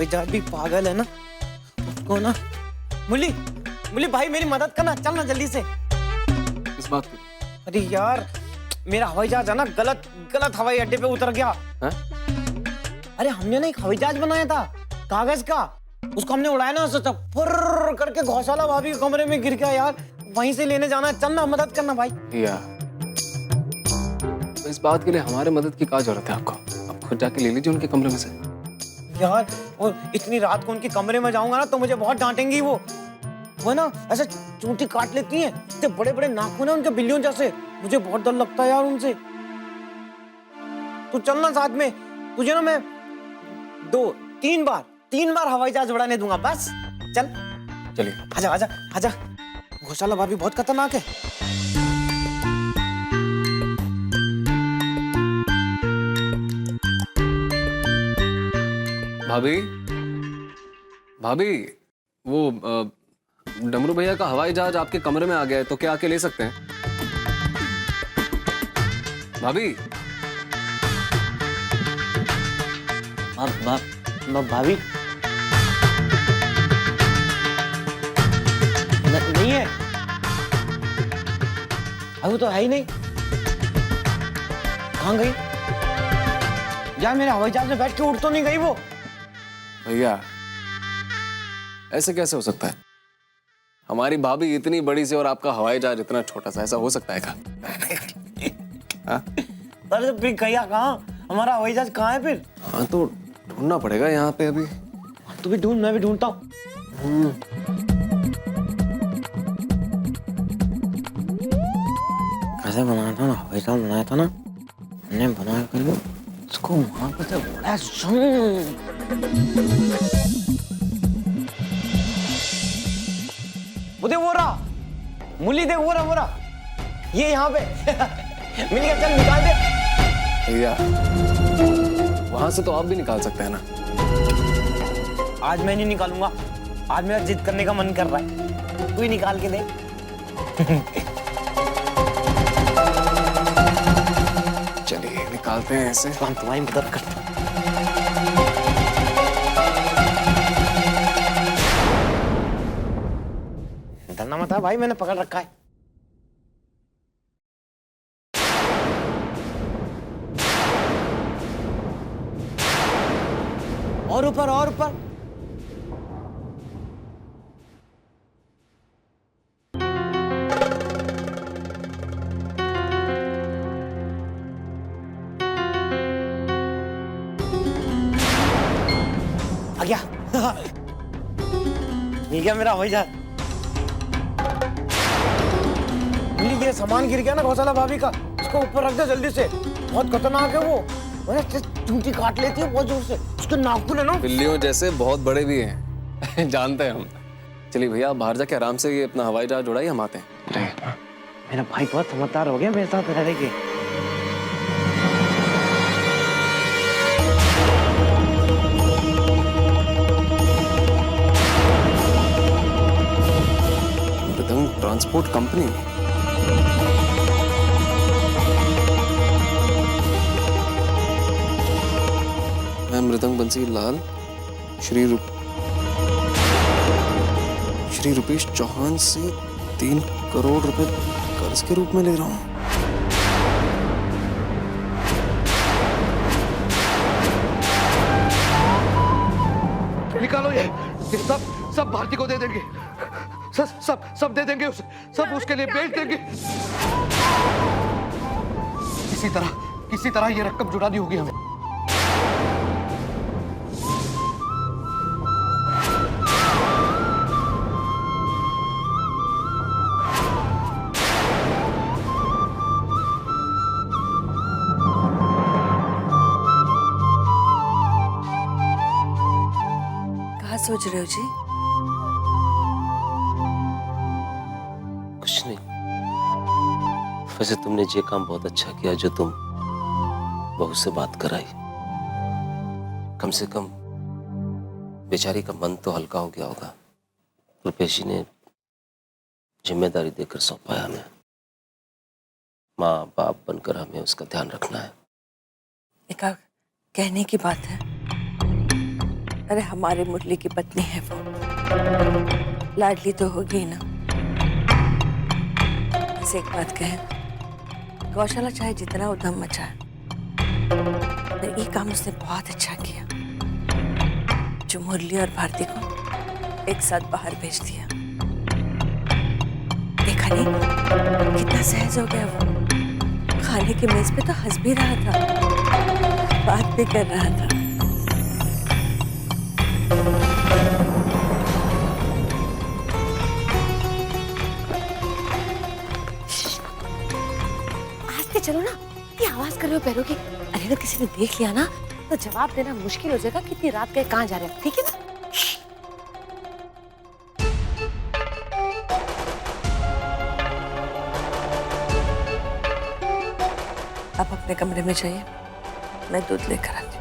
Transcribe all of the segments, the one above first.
जहाज भी पागल है ना, उसको ना। मुली मुली भाई मेरी मदद करना, चल ना जल्दी से। किस बात की? अरे यार मेरा हवाई जहाज है ना गलत हवाई अड्डे पे उतर गया। है? अरे हमने ना एक हवाई जहाज बनाया था कागज का, उसको हमने उड़ाया ना, सोचा फुर्र करके गौशाला भाभी के कमरे में गिर गया यार, वहीं से लेने जाना है, चल ना मदद करना भाई। तो इस बात के लिए हमारे मदद की क्या जरूरत है आपको? आप खुद जाके ले लीजिए उनके कमरे में से। यार और इतनी रात को उनके कमरे में जाऊंगा ना तो मुझे बहुत डांटेंगी वो ना ऐसे चूंटी काट लेती हैं, इतने बड़े बड़े नाखून हैं उनके बिल्लियों जैसे, मुझे बहुत डर लगता है यार उनसे। तू चलना साथ में, तुझे ना मैं 3 बार हवाई जहाज उड़ाने दूंगा, बस चल। चलिए आजा आजा आजा, गौशाला भाभी बहुत खतरनाक है। भाभी भाभी, वो डमरू भैया का हवाई जहाज आपके कमरे में आ गया है, तो क्या आके ले सकते हैं? भाभी भाभी नहीं है, अभी तो है ही नहीं, कहाँ गई यार? मेरे हवाई जहाज में बैठ के उड़ तो नहीं गई वो? भैया ऐसे कैसे हो सकता है? हमारी भाभी इतनी बड़ी सी और आपका हवाई जहाज इतना छोटा सा, ऐसा हो सकता है क्या? हाँ? अरे फिर गया कहाँ? हमारा हवाई जहाज कहाँ है फिर? हाँ तो ढूंढना पड़ेगा यहाँ पे अभी। तू भी ढूंढ, मैं भी ढूंढता हूँ। कैसे बनाया था ना हवाई जहाज, बनाया था ना हमने, बनाया कर उसको वहां पर से उड़ा वो देख, वो रहा मुली, देख वो रहा ये यहाँ पे मिल गया, चल निकाल दे। भैया वहां से तो आप भी निकाल सकते हैं ना। आज मैं नहीं निकालूंगा, आज मेरा जिद करने का मन कर रहा है, तू ही निकाल के दे। चलिए निकालते हैं ऐसे। हम तुम्हारी मदद करते हैं। डरना मत है भाई, मैंने पकड़ रखा है। और ऊपर और ऊपर। आ गया। मिल गया मेरा हवाई जहाज। मिल गया, सामान गिर गया ना गौशाला भाभी का, उसको ऊपर रख दे जल्दी से, बहुत खतरनाक है वो, चूंटी काट लेती है बहुत जोर से, उसके नाखून है ना बिल्लियों जैसे, बहुत बड़े भी हैं। जानते हैं हम। चलिए भैया आप बाहर जाके आराम से ये अपना हवाई जहाज उड़ाइए, हम आते हैं। मेरा भाई बहुत समझदार हो गया मेरे साथ रहने के। मृदंग ट्रांसपोर्ट कंपनी। मैं मृदंग बंसी लाल श्री रुपेश चौहान से 3 करोड़ रुपए कर्ज के रूप में ले रहा हूँ। निकालो ये सब भारती को दे देंगे, सब दे देंगे उसे, सब उसके लिए बेच देंगे। किसी तरह ये रकम जुटानी होगी हमें। क्या सोच रहे हो जी? कुछ नहीं, वैसे तुमने ये काम बहुत अच्छा किया जो तुम बहू से बात कराई। कम से कम बेचारी का मन तो हल्का हो गया होगा। रुपेश जी ने जिम्मेदारी देकर सौंपा है हमें, माँ बाप बनकर हमें उसका ध्यान रखना है। एक कहने की बात है, अरे हमारे मुरली की पत्नी है वो, लाडली तो होगी ना। बस एक बात कहें, गौशाला चाहे जितना उधम मचाए, पर ये काम उसने बहुत अच्छा किया जो मुरली और भारती को एक साथ बाहर भेज दिया। देखा नहीं कितना सहज हो गया वो, खाने के मेज पे तो हंस भी रहा था, बात भी कर रहा था। आस्ते चलो ना, ये आवाज कर रहे हो पैरों की। अरे अगर किसी ने देख लिया ना तो जवाब देना मुश्किल हो जाएगा, कितनी रात गए कहाँ जा रहे हो, ठीक है ना? आप अपने कमरे में जाइए, मैं दूध लेकर आती हूँ।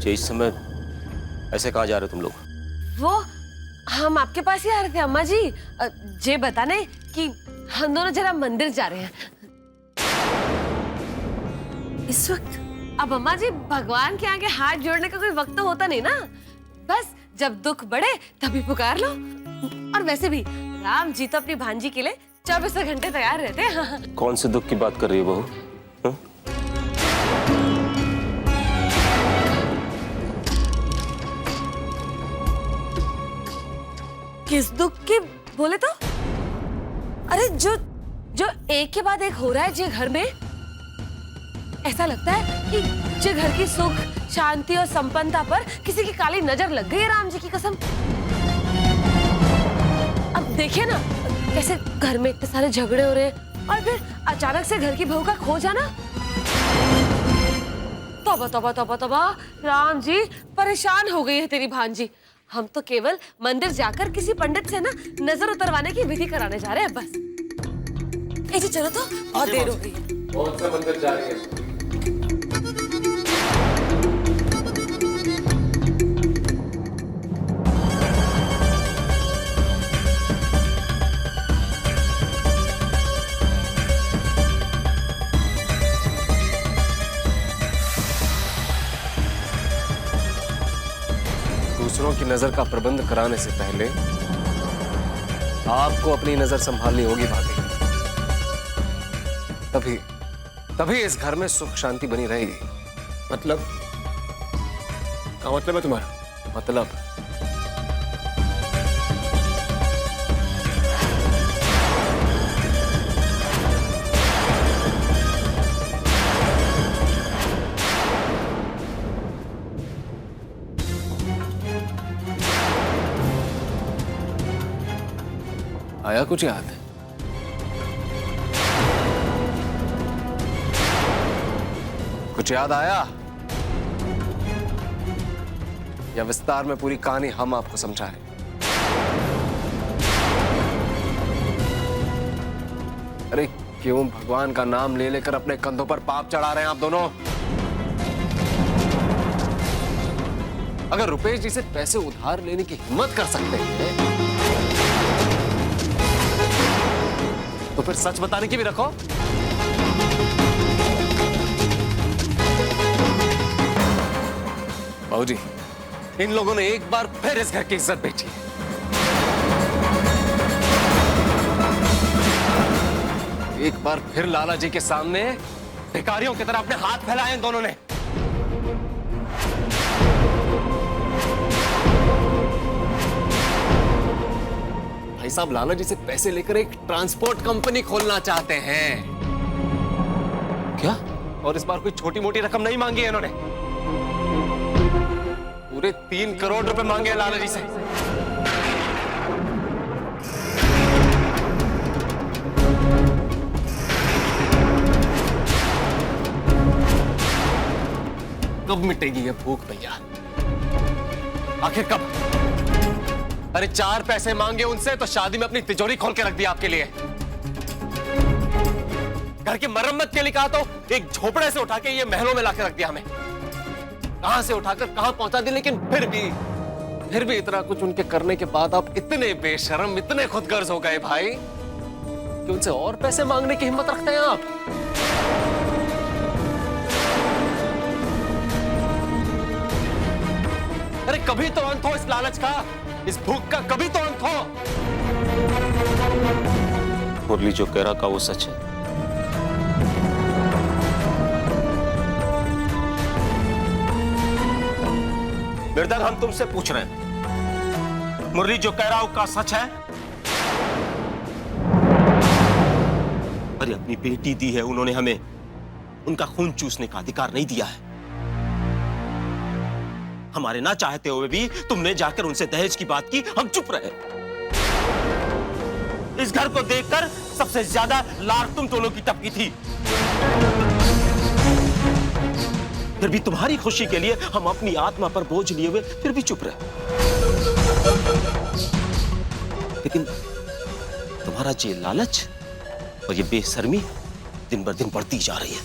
जे इस समय ऐसे कहाँ जा रहे हो तुम लोग? वो हम आपके पास ही आ रहे थे अम्मा जी, जे बताने कि हम दोनों जरा मंदिर जा रहे हैं इस वक्त। अब अम्मा जी, भगवान के आगे हाथ जोड़ने का कोई वक्त तो होता नहीं ना, बस जब दुख बढ़े तभी पुकार लो। और वैसे भी राम जी तो अपनी भांजी के लिए 24 घंटे तैयार रहते हैं। कौन से दुख की बात कर रही हो बहू? हाँ? किस दुख की बोले तो? अरे जो जो एक के बाद एक हो रहा है जे घर में, ऐसा लगता है कि जे घर की सुख शांति और संपन्नता पर किसी की काली नजर लग गई है, राम जी की कसम। अब देखिए ना कैसे घर में इतने सारे झगड़े हो रहे हैं और फिर अचानक से घर की बहू का खो जाना। तौबा तौबा तौबा तौबा, राम जी परेशान हो गई है तेरी भांजी। हम तो केवल मंदिर जाकर किसी पंडित से ना नजर उतरवाने की विधि कराने जा रहे हैं बस। जी चलो, तो बहुत देर हो गई है। कौन सा मंदिर जा रही है? दूसरों की नजर का प्रबंध कराने से पहले आपको अपनी नजर संभालनी होगी भाभी। तभी इस घर में सुख शांति बनी रहेगी। मतलब क्या मतलब है तुम्हारा? मतलब आया कुछ याद है? कुछ याद आया या विस्तार में पूरी कहानी हम आपको समझाएं? अरे क्यों भगवान का नाम ले लेकर अपने कंधों पर पाप चढ़ा रहे हैं आप दोनों? अगर रुपेश जी से पैसे उधार लेने की हिम्मत कर सकते हैं तो फिर सच बताने की भी रखो। बाबूजी, इन लोगों ने एक बार फिर इस घर की इज्जत बेची है। एक बार फिर लाला जी के सामने भिखारियों की तरह अपने हाथ फैलाए इन दोनों ने। भाई साहब लाला जी से पैसे लेकर एक ट्रांसपोर्ट कंपनी खोलना चाहते हैं। क्या? और इस बार कोई छोटी मोटी रकम नहीं मांगी है इन्होंने, पूरे 3 करोड़ रुपए मांगे हैं लाला जी से। कब मिटेगी ये भूख भैया? आखिर कब? अरे 4 पैसे मांगे उनसे तो शादी में अपनी तिजोरी खोल के रख दिया आपके लिए। घर की मरम्मत के लिए कहा तो एक झोपड़े से उठा के ये महलों में लाके रख दिया हमें। कहां से उठाकर कहां पहुंचा दी, लेकिन फिर भी इतना कुछ उनके करने के बाद आप इतने बेशर्म, इतने खुदगर्ज हो गए भाई कि उनसे और पैसे मांगने की हिम्मत रखते हैं आप। अरे कभी तो अंत हो इस लालच का, इस भूख का कभी तो अंत हो। मुरली जो कह रहा का वो सच है। बिरदर, हम तुमसे पूछ रहे हैं, मुरली जो कह रहा है का सच है? अरे अपनी बेटी दी है उन्होंने हमें, उनका खून चूसने का अधिकार नहीं दिया है। हमारे ना चाहते हुए भी तुमने जाकर उनसे दहेज की बात की, हम चुप रहे। इस घर को देखकर सबसे ज्यादा लार तुम दोनों की टपकी थी। फिर भी तुम्हारी खुशी के लिए हम अपनी आत्मा पर बोझ लिए हुए फिर भी चुप रहे। लेकिन तुम्हारा ये लालच और ये बेशर्मी दिन ब दिन बढ़ती जा रही है।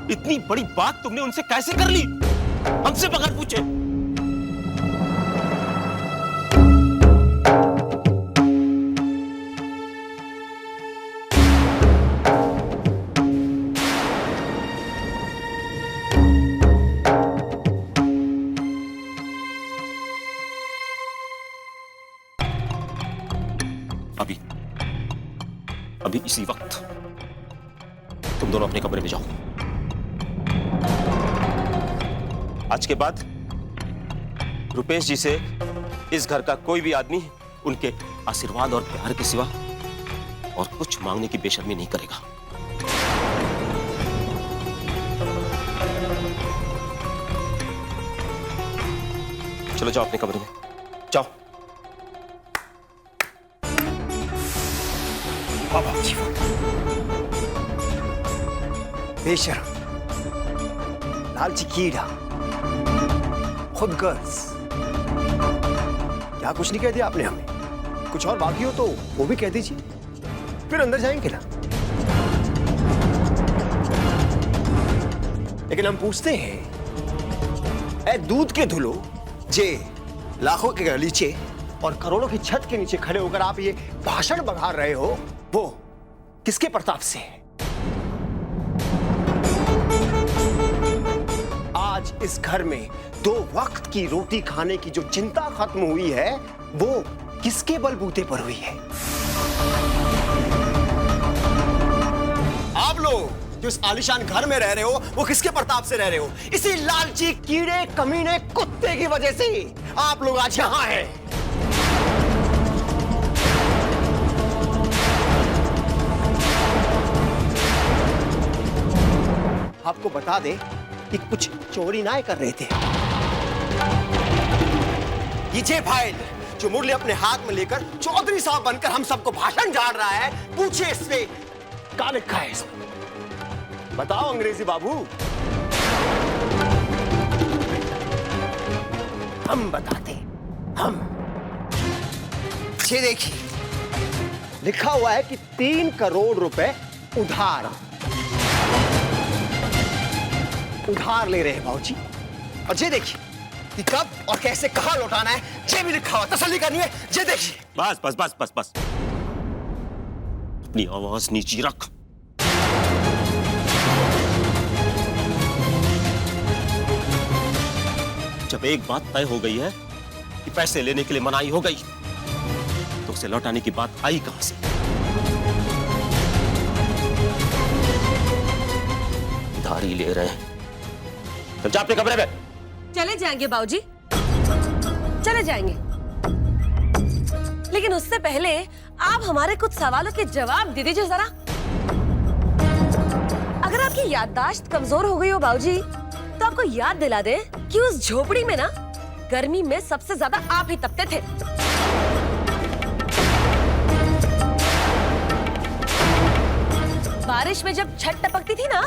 इतनी बड़ी बात तुमने उनसे कैसे कर ली, हमसे बगैर पूछे? अभी इसी वक्त तुम दोनों अपने कमरे में जाओ। आज के बाद रुपेश जी से इस घर का कोई भी आदमी उनके आशीर्वाद और प्यार के सिवा और कुछ मांगने की बेशर्मी नहीं करेगा। चलो जाओ अपने कमरे में जाओ। बेशर्म, लालची कीड़ा, खुदगर्ज। क्या कुछ नहीं कह दिया आपने हमें? कुछ और बाकी हो तो वो भी कह दीजिए, फिर अंदर जाएंगे ना। लेकिन हम पूछते हैं, ए दूध के धुलो जे लाखों के गलीचे और करोड़ों की छत के नीचे खड़े होकर आप ये भाषण बघार रहे हो, वो किसके प्रताप से है? आज इस घर में 2 वक्त की रोटी खाने की जो चिंता खत्म हुई है, वो किसके बलबूते पर हुई है? आप लोग जो इस आलीशान घर में रह रहे हो, वो किसके प्रताप से रह रहे हो? इसी लालची कीड़े कमीने कुत्ते की वजह से आप लोग आज यहां हैं। आपको बता दे कि कुछ चोरी ना कर रहे थे। ये फाइल जो मुरली अपने हाथ में लेकर चौधरी साहब बनकर हम सबको भाषण झाड़ रहा है, पूछे इससे क्या लिखा है इसमें? बताओ अंग्रेजी बाबू। हम बताते, हम। ये देखिए लिखा हुआ है कि 3 करोड़ रुपए उधार ले रहे हैं बाबूजी। और ये देखिए कि कब और कैसे कहां लौटाना है, ये भी लिखा हुआ। तसल्ली करनी है, ये देखिए। बस बस बस बस बस, अपनी आवाज नीची रख। जब एक बात तय हो गई है कि पैसे लेने के लिए मनाही हो गई, तो उसे लौटाने की बात आई कहां से? धारी ले रहे हैं। चल जा अपने कमरे में। चले जाएंगे बाबूजी, चले जाएंगे, लेकिन उससे पहले आप हमारे कुछ सवालों के जवाब दे दीजिए जरा। अगर आपकी याददाश्त कमजोर हो गई हो बाबूजी, तो आपको याद दिला दे कि उस झोपड़ी में ना गर्मी में सबसे ज्यादा आप ही तपते थे। बारिश में जब छत टपकती थी ना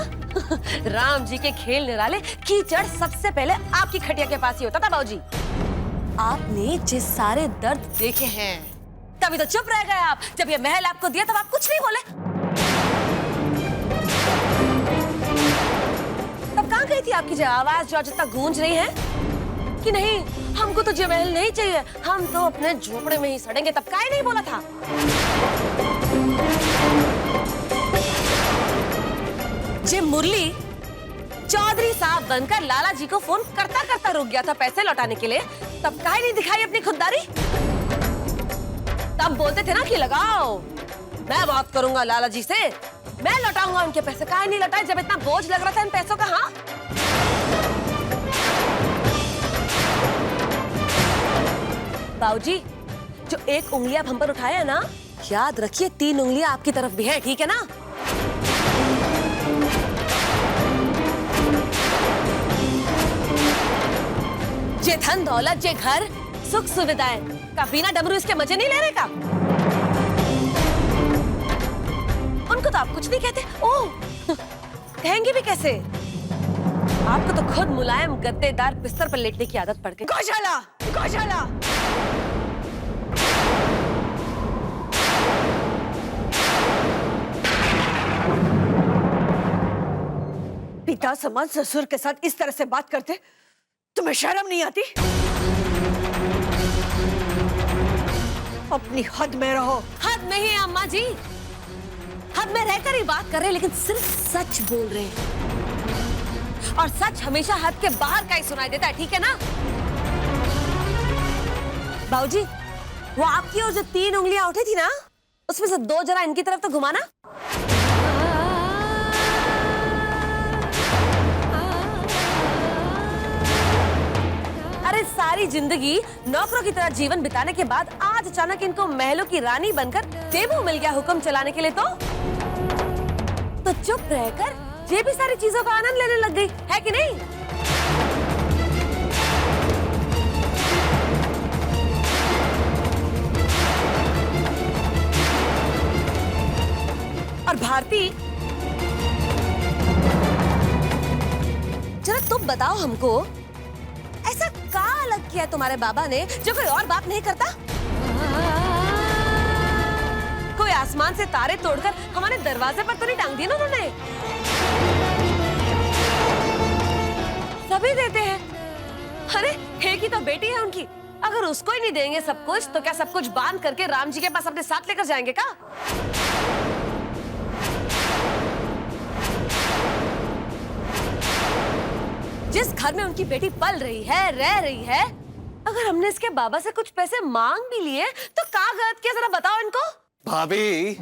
राम जी के खेल निराले कीचड़ सबसे पहले आपकी खटिया के पास ही होता था बाबूजी। आपने जिस सारे दर्द देखे हैं तभी तो चुप रह गए आप। जब ये महल आपको दिया तब आप कुछ नहीं बोले। तब कहां गई थी आपकी जो आवाज जो जितना गूंज रही है कि नहीं हमको तो ये महल नहीं चाहिए, हम तो अपने झोपड़े में ही सड़ेंगे। तब काहे नहीं बोला था? जे मुरली चौधरी साहब बनकर लाला जी को फोन करता करता रुक गया था पैसे लौटाने के लिए, तब काहे नहीं दिखाई अपनी खुददारी? तब बोलते थे ना कि लगाओ, मैं बात करूंगा लाला जी से, मैं लौटाऊंगा उनके पैसे। काहे नहीं लौटाए जब इतना बोझ लग रहा था इन पैसों का? हाँ बाबूजी, जो एक उंगलियां हम पर उठाया है ना, याद रखिए 3 उंगलियां आपकी तरफ भी है, ठीक है ना? जे धन दौलत, जे घर, सुख सुविधाएं का बिना डमरू इसके मजे नहीं ले रहे का? उनको तो आप कुछ नहीं कहते। ओह कहेंगे भी कैसे? आपको तो खुद मुलायम गद्देदार बिस्तर पर लेटने की आदत पड़ गई। गौशाला, गौशाला। पिता समान ससुर के साथ इस तरह से बात करते तुम्हें शर्म नहीं आती? अपनी हद में रहो। हद में ही अम्मा जी, हद में रहकर ही बात कर रहे हैं, लेकिन सिर्फ सच बोल रहे हैं। और सच हमेशा हद के बाहर का ही सुनाई देता है, ठीक है ना? बाबूजी, वो आपकी और जो 3 उंगलियां उठी थी ना, उसमें से 2 जरा इनकी तरफ तो घुमाना। अरे सारी जिंदगी नौकरों की तरह जीवन बिताने के बाद आज अचानक इनको महलों की रानी बनकर देवू मिल गया हुक्म चलाने के लिए, तो चुप रहकर ये भी सारी चीजों का आनंद लेने लग गई, है कि नहीं? और भारती, जरा तुम बताओ हमको, ऐसा क्या अलग किया तुम्हारे बाबा ने जो कोई और बाप नहीं करता? कोई आसमान से तारे तोड़कर हमारे दरवाजे पर तो नहीं टांग दिए ना उन्होंने? सभी देते हैं। अरे एक ही तो बेटी है उनकी, अगर उसको ही नहीं देंगे सब कुछ तो क्या सब कुछ बांध करके राम जी के पास अपने साथ लेकर जाएंगे क्या? जिस घर में उनकी बेटी पल रही है, रह रही है, अगर हमने इसके बाबा से कुछ पैसे मांग भी लिए तो क्या गलत किया, जरा बताओ इनको। भाभी,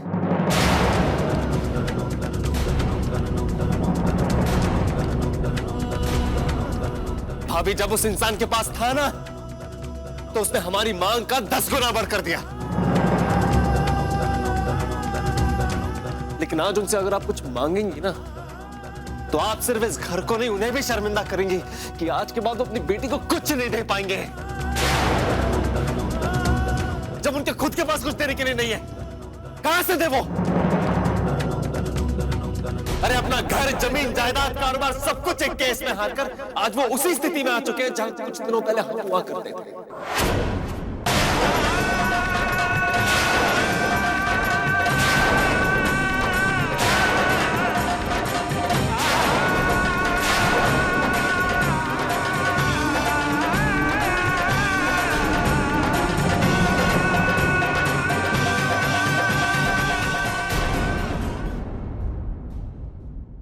भाभी जब उस इंसान के पास था ना, तो उसने हमारी मांग का 10 गुना बढ़ कर दिया। लेकिन आज उनसे अगर आप कुछ मांगेंगी ना, तो आप सिर्फ इस घर को नहीं, उन्हें भी शर्मिंदा करेंगी कि आज के बाद वो अपनी बेटी को कुछ नहीं दे पाएंगे, जब उनके खुद के पास कुछ देने के लिए नहीं है। कहां से दे वो? अरे अपना घर, जमीन, जायदाद, कारोबार सब कुछ एक केस में हारकर आज वो उसी स्थिति में आ चुके हैं जहां कुछ दिनों पहले हम हुआ करते थे।